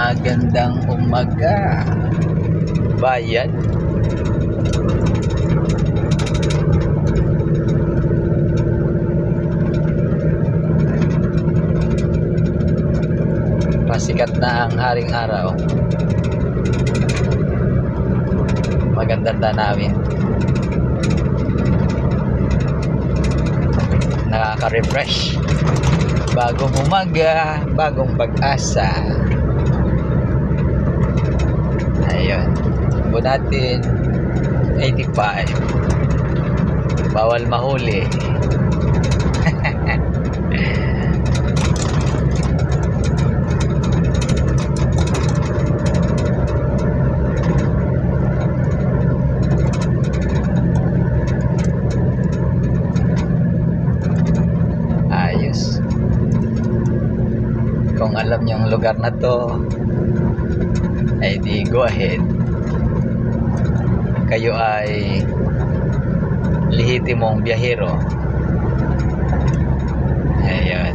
Magandang umaga, bayan. Pasikat na ang haring araw. Magandang tanawin. Nakaka-refresh. Bagong umaga, bagong pag-asa. Ayun. Takbo natin 85. Bawal mahuli. Ayos. Kung alam niyo ang lugar na to, ay di go ahead. Kayo ay lehitimong biyahero. Ayan.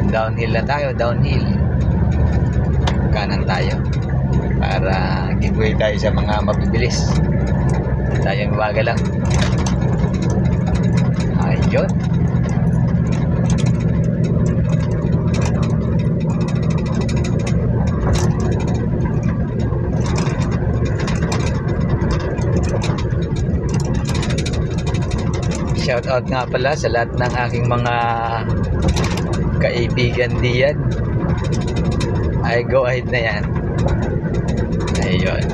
Downhill na tayo, downhill. Kanan tayo para giveaway tayo sa mga mabibilis. Tayong baga lang. Ayun. Shout out nga pala sa lahat ng aking mga kaibigan diyan. Ay go ahead na yan. Ayun.